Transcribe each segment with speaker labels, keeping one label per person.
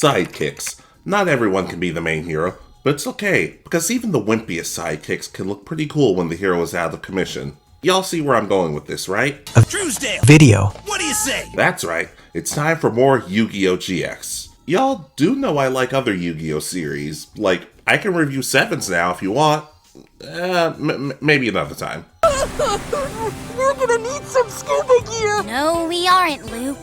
Speaker 1: Sidekicks. Not everyone can be the main hero, but it's okay, because even the wimpiest sidekicks can look pretty cool when the hero is out of commission. Y'all see where I'm going with this, right?
Speaker 2: Truesdale!
Speaker 3: Video.
Speaker 2: What do you say?
Speaker 1: That's right, it's time for more Yu-Gi-Oh! GX. Y'all do know I like other Yu-Gi-Oh! Series. Like, I can review 7s now if you want. Maybe another time.
Speaker 4: We're gonna need some scuba gear!
Speaker 5: No, we aren't, Luke.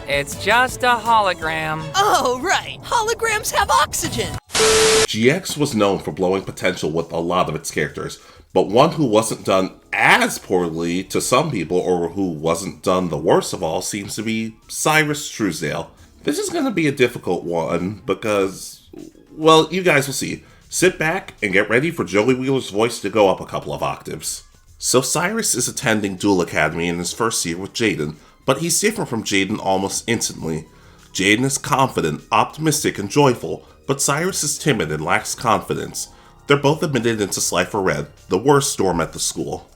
Speaker 6: It's just a hologram.
Speaker 4: Oh, right. Holograms have oxygen!
Speaker 1: GX was known for blowing potential with a lot of its characters, but one who wasn't done as poorly to some people, or who wasn't done the worst of all, seems to be Syrus Truesdale. This is going to be a difficult one because, well, you guys will see. Sit back and get ready for Joey Wheeler's voice to go up a couple of octaves. So Syrus is attending Duel Academy in his first year with Jaden, but he's different from Jaden almost instantly. Jaden is confident, optimistic, and joyful, but Syrus is timid and lacks confidence. They're both admitted into Slifer Red, the worst dorm at the school.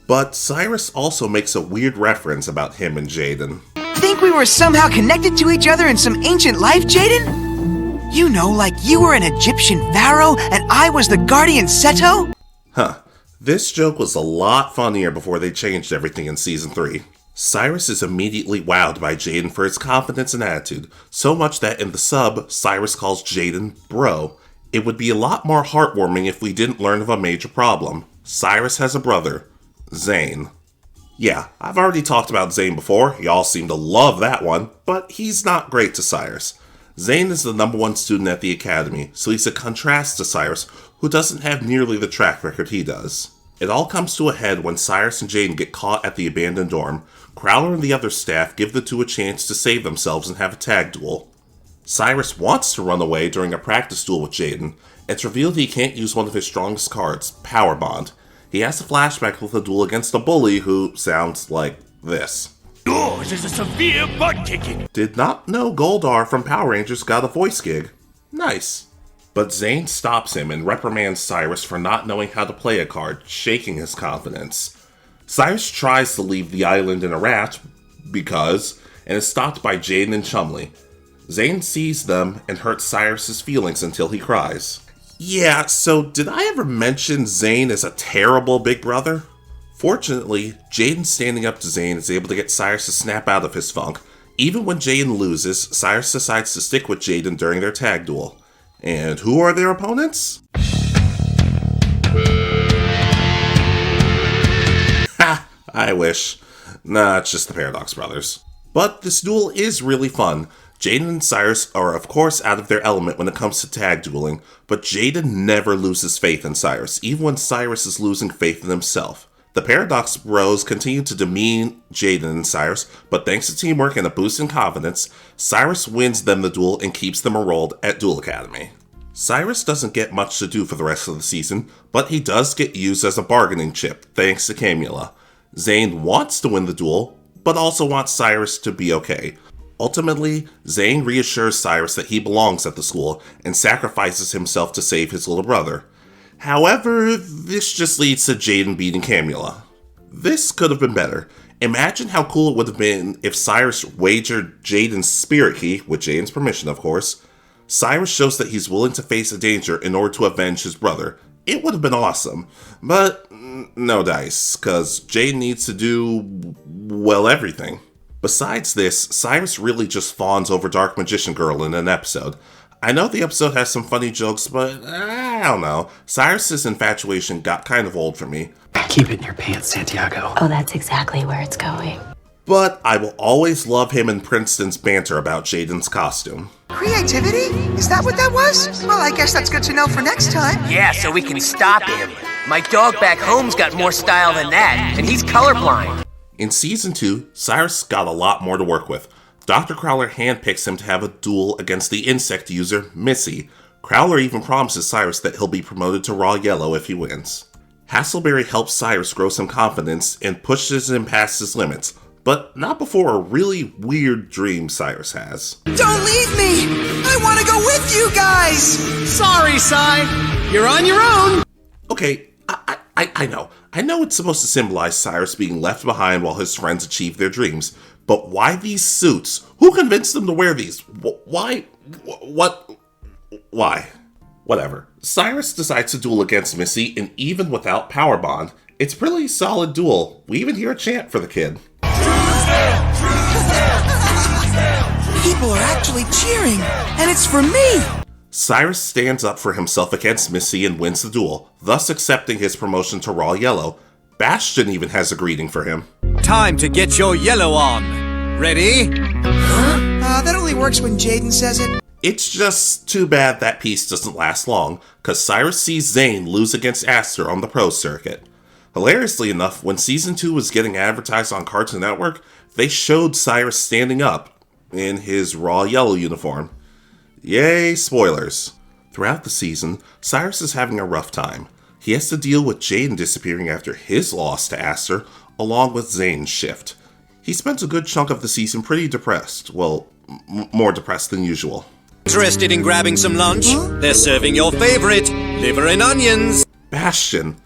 Speaker 1: But Syrus also makes a weird reference about him and Jaden.
Speaker 3: Think we were somehow connected to each other in some ancient life, Jaden? You know, like you were an Egyptian pharaoh and I was the guardian Seto?
Speaker 1: Huh. This joke was a lot funnier before they changed everything in Season 3. Syrus is immediately wowed by Jaden for his confidence and attitude, so much that in the sub, Syrus calls Jaden bro. It would be a lot more heartwarming if we didn't learn of a major problem. Syrus has a brother, Zane. Yeah, I've already talked about Zane before, y'all seem to love that one, but he's not great to Syrus. Zane is the #1 student at the academy, so he's a contrast to Syrus, who doesn't have nearly the track record he does. It all comes to a head when Syrus and Jaden get caught at the abandoned dorm. Crowler and the other staff give the two a chance to save themselves and have a tag duel. Syrus wants to run away during a practice duel with Jaden. It's revealed he can't use one of his strongest cards, Power Bond. He has a flashback with a duel against a bully who sounds like this.
Speaker 2: Yours is a severe butt-kicking.
Speaker 1: Did not know Goldar from Power Rangers got a voice gig. Nice. But Zane stops him and reprimands Syrus for not knowing how to play a card, shaking his confidence. Syrus tries to leave the island in a rat, and is stopped by Jaden and Chumley. Zane sees them and hurts Cyrus's feelings until he cries. Yeah, so did I ever mention Zane is a terrible big brother? Fortunately, Jaden standing up to Zane is able to get Cyrus to snap out of his funk. Even when Jaden loses, Cyrus decides to stick with Jaden during their tag duel. And who are their opponents? Ha! I wish. Nah, it's just the Paradox Brothers. But this duel is really fun. Jaden and Syrus are of course out of their element when it comes to tag dueling, but Jaden never loses faith in Syrus, even when Syrus is losing faith in himself. The Paradox Bros continue to demean Jaden and Syrus, but thanks to teamwork and a boost in confidence, Syrus wins them the duel and keeps them enrolled at Duel Academy. Syrus doesn't get much to do for the rest of the season, but he does get used as a bargaining chip, thanks to Camula. Zane wants to win the duel, but also wants Syrus to be okay. Ultimately, Zane reassures Syrus that he belongs at the school and sacrifices himself to save his little brother. However, this just leads to Jaden beating Camula. This could have been better. Imagine how cool it would have been if Syrus wagered Jaden's spirit key, with Jaden's permission of course. Syrus shows that he's willing to face a danger in order to avenge his brother. It would have been awesome. But no dice, cause Jaden needs to do, well, everything. Besides this, Syrus really just fawns over Dark Magician Girl in an episode. I know the episode has some funny jokes, but I don't know. Cyrus's infatuation got kind of old for me.
Speaker 7: Keep it in your pants, Santiago.
Speaker 5: Oh, that's exactly where it's going.
Speaker 1: But I will always love him and Princeton's banter about Jaden's costume.
Speaker 3: Creativity? Is that what that was? Well, I guess that's good to know for next time.
Speaker 8: Yeah, so we can stop him. My dog back home's got more style than that, and he's colorblind.
Speaker 1: In Season 2, Syrus got a lot more to work with. Dr. Crowler handpicks him to have a duel against the insect user, Missy. Crowler even promises Syrus that he'll be promoted to Raw Yellow if he wins. Hasselberry helps Syrus grow some confidence and pushes him past his limits, but not before a really weird dream Syrus has.
Speaker 3: Don't leave me! I want to go with you guys!
Speaker 2: Sorry, Cy. You're on your own.
Speaker 1: Okay, I know. I know it's supposed to symbolize Syrus being left behind while his friends achieve their dreams, but why these suits? Who convinced them to wear these? Why What? Why? Whatever. Syrus decides to duel against Missy, and even without Power Bond, it's a pretty solid duel. We even hear a chant for the kid.
Speaker 3: People are actually cheering, and it's for me!
Speaker 1: Syrus stands up for himself against Missy and wins the duel, thus accepting his promotion to Raw Yellow. Bastion even has a greeting for him.
Speaker 2: Time to get your yellow on. Ready?
Speaker 3: That only works when Jaden says it.
Speaker 1: It's just too bad that piece doesn't last long, cause Syrus sees Zane lose against Aster on the pro circuit. Hilariously enough, when Season 2 was getting advertised on Cartoon Network, they showed Syrus standing up in his Raw Yellow uniform. Yay, spoilers. Throughout the season, Syrus is having a rough time. He has to deal with Jaden disappearing after his loss to Aster, along with Zane's shift. He spent a good chunk of the season pretty depressed. Well, more depressed than usual.
Speaker 2: Interested in grabbing some lunch? They're serving your favorite, liver and onions.
Speaker 1: Bastion.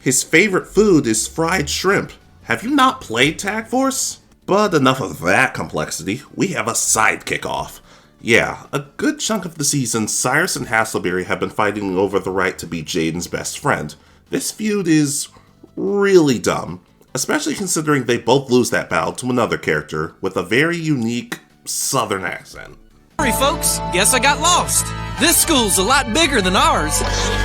Speaker 1: His favorite food is fried shrimp. Have you not played Tag Force? But enough of that complexity, we have a sidekick off. Yeah, a good chunk of the season, Syrus and Hasselberry have been fighting over the right to be Jaden's best friend. This feud is really dumb, especially considering they both lose that battle to another character with a very unique southern accent.
Speaker 2: Sorry folks, guess I got lost. This school's a lot bigger than ours.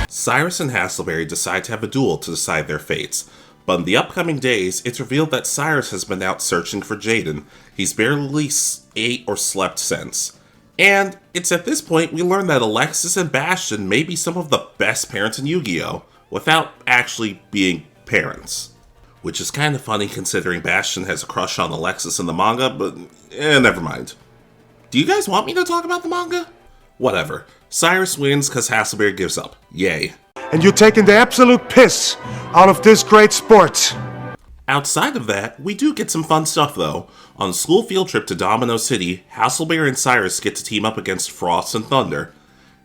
Speaker 1: Syrus and Hasselberry decide to have a duel to decide their fates, but in the upcoming days, it's revealed that Syrus has been out searching for Jaden. He's barely ate or slept since. And it's at this point we learn that Alexis and Bastion may be some of the best parents in Yu-Gi-Oh! Without actually being parents. Which is kind of funny considering Bastion has a crush on Alexis in the manga, but never mind. Do you guys want me to talk about the manga? Whatever. Syrus wins because Hasselberry gives up. Yay.
Speaker 9: And you're taking the absolute piss out of this great sport.
Speaker 1: Outside of that, we do get some fun stuff though. On a school field trip to Domino City, Hasselberry and Syrus get to team up against Frost and Thunder.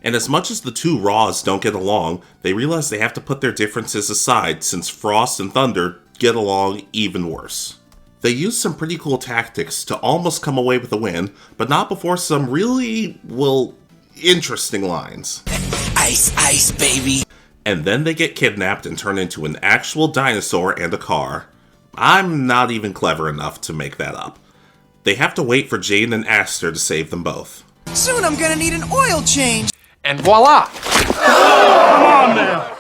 Speaker 1: And as much as the two Raws don't get along, they realize they have to put their differences aside since Frost and Thunder get along even worse. They use some pretty cool tactics to almost come away with a win, but not before some really, well, interesting lines.
Speaker 2: Ice, ice, baby.
Speaker 1: And then they get kidnapped and turn into an actual dinosaur and a car. I'm not even clever enough to make that up. They have to wait for Jaden and Aster to save them both.
Speaker 3: Soon I'm gonna need an oil change.
Speaker 10: And voila! Come on now!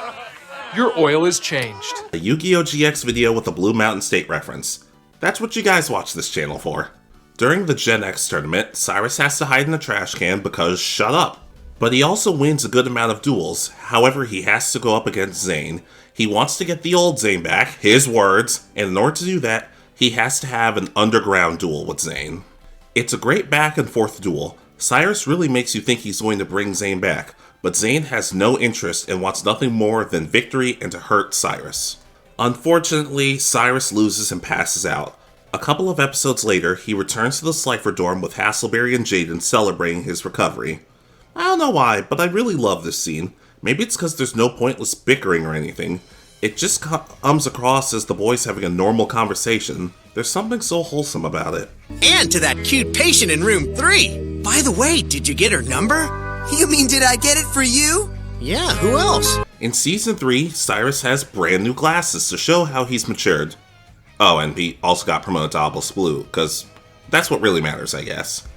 Speaker 10: Your oil is changed.
Speaker 1: A Yugioh GX video with a Blue Mountain State reference. That's what you guys watch this channel for. During the Gen X tournament, Syrus has to hide in a trash can because shut up. But he also wins a good amount of duels, however he has to go up against Zane. He wants to get the old Zane back, his words, and in order to do that, he has to have an underground duel with Zane. It's a great back and forth duel. Syrus really makes you think he's going to bring Zane back, but Zane has no interest and wants nothing more than victory and to hurt Syrus. Unfortunately, Syrus loses and passes out. A couple of episodes later, he returns to the Slifer dorm with Hasselberry and Jaden celebrating his recovery. I don't know why, but I really love this scene. Maybe it's because there's no pointless bickering or anything. It just comes across as the boys having a normal conversation. There's something so wholesome about it.
Speaker 2: And to that cute patient in room 3. By the way, did you get her number?
Speaker 3: You mean did I get it for you?
Speaker 2: Yeah, who else?
Speaker 1: In Season 3, Syrus has brand new glasses to show how he's matured. Oh, and he also got promoted to Obelisk Blue, because that's what really matters, I guess.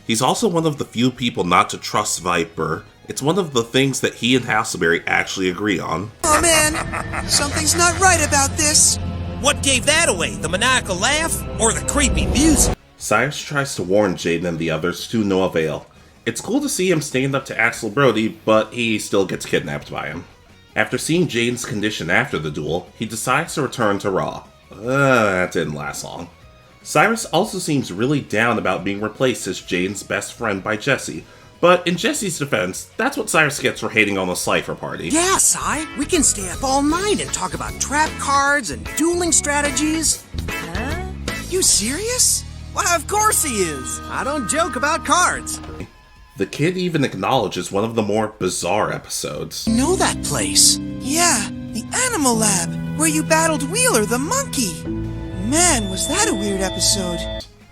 Speaker 1: He's also one of the few people not to trust Viper. It's one of the things that he and Hasselberry actually agree on.
Speaker 3: Oh man, something's not right about this.
Speaker 2: What gave that away? The maniacal laugh or the creepy music?
Speaker 1: Syrus tries to warn Jaden and the others to no avail. It's cool to see him stand up to Axel Brody, but he still gets kidnapped by him. After seeing Jaden's condition after the duel, he decides to return to Raw. That didn't last long. Syrus also seems really down about being replaced as Jaden's best friend by Jesse, but in Jesse's defense, that's what Syrus gets for hating on the Slifer party.
Speaker 2: Yeah, Cy, we can stay up all night and talk about trap cards and dueling strategies.
Speaker 3: Huh? You serious?
Speaker 2: Well, of course he is. I don't joke about cards.
Speaker 1: The kid even acknowledges one of the more bizarre episodes.
Speaker 2: You know that place?
Speaker 3: Yeah, the Animal Lab, where you battled Wheeler the monkey. Man, was that a weird episode.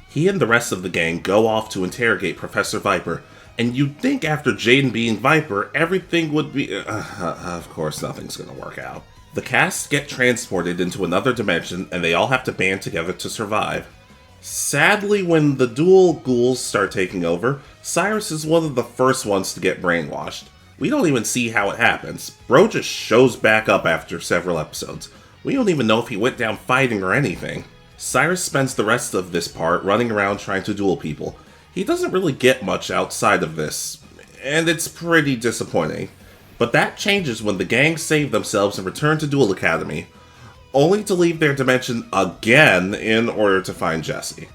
Speaker 1: He and the rest of the gang go off to interrogate Professor Viper, And you'd think after Jaden being Viper, everything would be... of course, nothing's gonna work out. The cast get transported into another dimension, and they all have to band together to survive. Sadly, when the dual ghouls start taking over, Syrus is one of the first ones to get brainwashed. We don't even see how it happens. Bro just shows back up after several episodes. We don't even know if he went down fighting or anything. Syrus spends the rest of this part running around trying to duel people. He doesn't really get much outside of this, and it's pretty disappointing. But that changes when the gang save themselves and return to Duel Academy, only to leave their dimension again in order to find Jesse.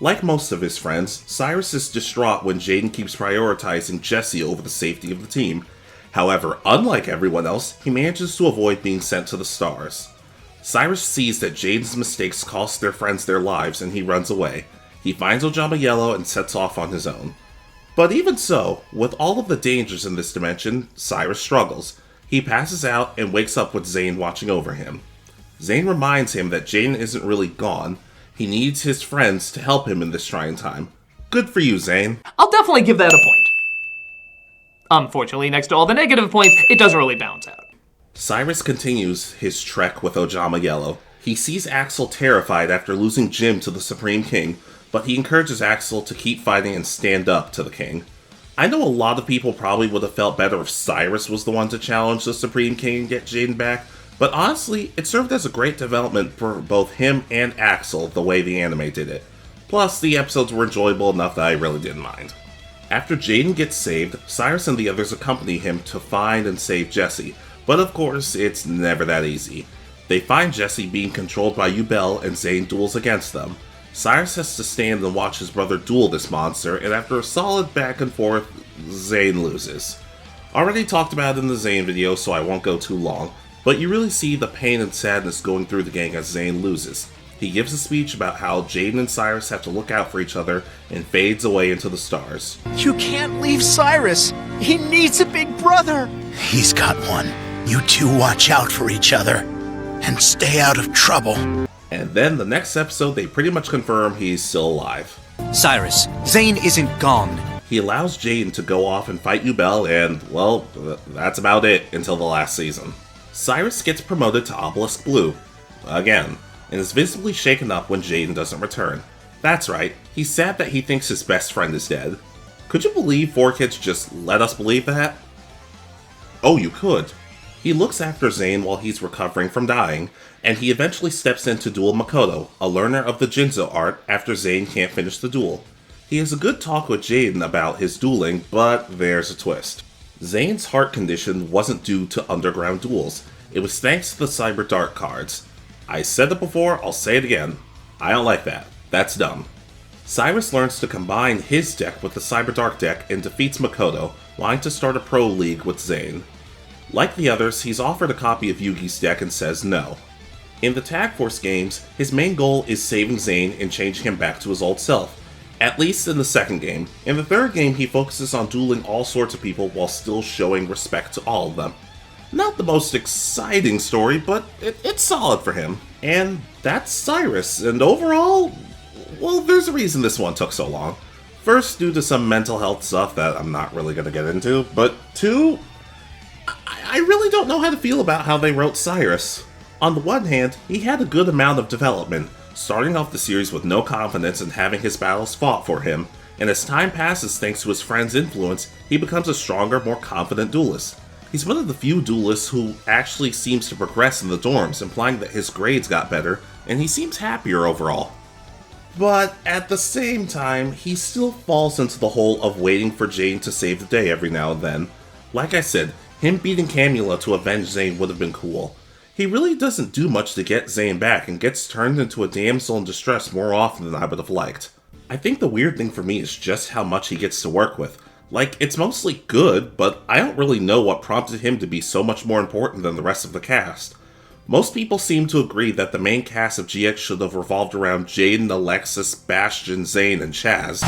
Speaker 1: Like most of his friends, Syrus is distraught when Jaden keeps prioritizing Jesse over the safety of the team. However, unlike everyone else, he manages to avoid being sent to the stars. Syrus sees that Jaden's mistakes cost their friends their lives and he runs away. He finds Ojama Yellow and sets off on his own. But even so, with all of the dangers in this dimension, Syrus struggles. He passes out and wakes up with Zane watching over him. Zane reminds him that Jaden isn't really gone. He needs his friends to help him in this trying time. Good for you, Zane.
Speaker 11: I'll definitely give that a point. Unfortunately, next to all the negative points, it doesn't really balance out.
Speaker 1: Syrus continues his trek with Ojama Yellow. He sees Axel terrified after losing Jim to the Supreme King, but he encourages Axel to keep fighting and stand up to the king. I know a lot of people probably would have felt better if Syrus was the one to challenge the Supreme King and get Jaden back, but honestly, it served as a great development for both him and Axel the way the anime did it. Plus, the episodes were enjoyable enough that I really didn't mind. After Jaden gets saved, Syrus and the others accompany him to find and save Jesse, but of course, it's never that easy. They find Jesse being controlled by Yubel and Zane duels against them. Syrus has to stand and watch his brother duel this monster, and after a solid back and forth, Zane loses. Already talked about it in the Zane video, so I won't go too long, but you really see the pain and sadness going through the gang as Zane loses. He gives a speech about how Jaden and Syrus have to look out for each other and fades away into the stars.
Speaker 2: You can't leave Syrus. He needs a big brother.
Speaker 12: He's got one. You two watch out for each other and stay out of trouble.
Speaker 1: And then the next episode, they pretty much confirm he's still alive.
Speaker 2: Cyrus, Zane isn't gone.
Speaker 1: He allows Jaden to go off and fight Yubel, and, well, that's about it until the last season. Syrus gets promoted to Obelisk Blue, again, and is visibly shaken up when Jaden doesn't return. That's right, he's sad that he thinks his best friend is dead. Could you believe 4Kids just let us believe that? Oh, you could. He looks after Zane while he's recovering from dying, and he eventually steps in to duel Makoto, a learner of the Jinzo art, after Zane can't finish the duel. He has a good talk with Jaden about his dueling, but there's a twist. Zane's heart condition wasn't due to underground duels. It was thanks to the Cyber Dark cards. I said it before, I'll say it again. I don't like that. That's dumb. Syrus learns to combine his deck with the Cyber Dark deck and defeats Makoto, wanting to start a pro league with Zane. Like the others, he's offered a copy of Yugi's deck and says no. In the Tag Force games, his main goal is saving Zane and changing him back to his old self. At least in the second game. In the third game, he focuses on dueling all sorts of people while still showing respect to all of them. Not the most exciting story, but it's solid for him. And that's Syrus, and overall, well, there's a reason this one took so long. First, due to some mental health stuff that I'm not really going to get into, but two, I really don't know how to feel about how they wrote Syrus. On the one hand, he had a good amount of development, starting off the series with no confidence and having his battles fought for him, and as time passes thanks to his friend's influence, he becomes a stronger, more confident duelist. He's one of the few duelists who actually seems to progress in the dorms, implying that his grades got better, and he seems happier overall. But at the same time, he still falls into the hole of waiting for Jane to save the day every now and then. Like I said, him beating Camula to avenge Zane would have been cool. He really doesn't do much to get Zane back and gets turned into a damsel in distress more often than I would have liked. I think the weird thing for me is just how much he gets to work with. Like, it's mostly good, but I don't really know what prompted him to be so much more important than the rest of the cast. Most people seem to agree that the main cast of GX should have revolved around Jaden, Alexis, Bastion, Zane, and Chaz.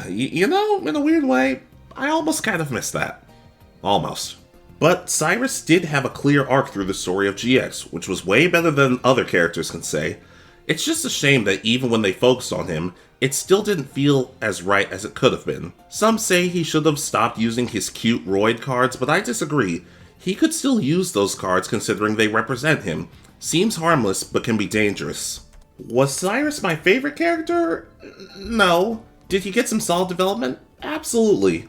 Speaker 1: You know, in a weird way, I almost kind of missed that. Almost. But Syrus did have a clear arc through the story of GX, which was way better than other characters can say. It's just a shame that even when they focused on him, it still didn't feel as right as it could have been. Some say he should have stopped using his cute roid cards, but I disagree. He could still use those cards considering they represent him. Seems harmless, but can be dangerous. Was Syrus my favorite character? No. Did he get some solid development? Absolutely.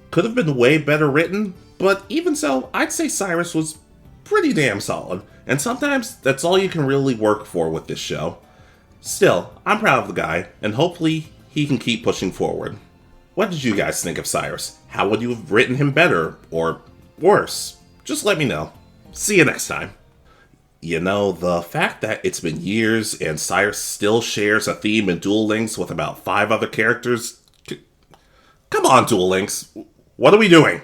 Speaker 1: Could have been way better written, but even so, I'd say Syrus was pretty damn solid, and sometimes that's all you can really work for with this show. Still, I'm proud of the guy, and hopefully he can keep pushing forward. What did you guys think of Syrus? How would you have written him better, or worse? Just let me know. See you next time. You know, the fact that it's been years and Syrus still shares a theme in Duel Links with about 5 other characters... Come on, Duel Links. What are we doing?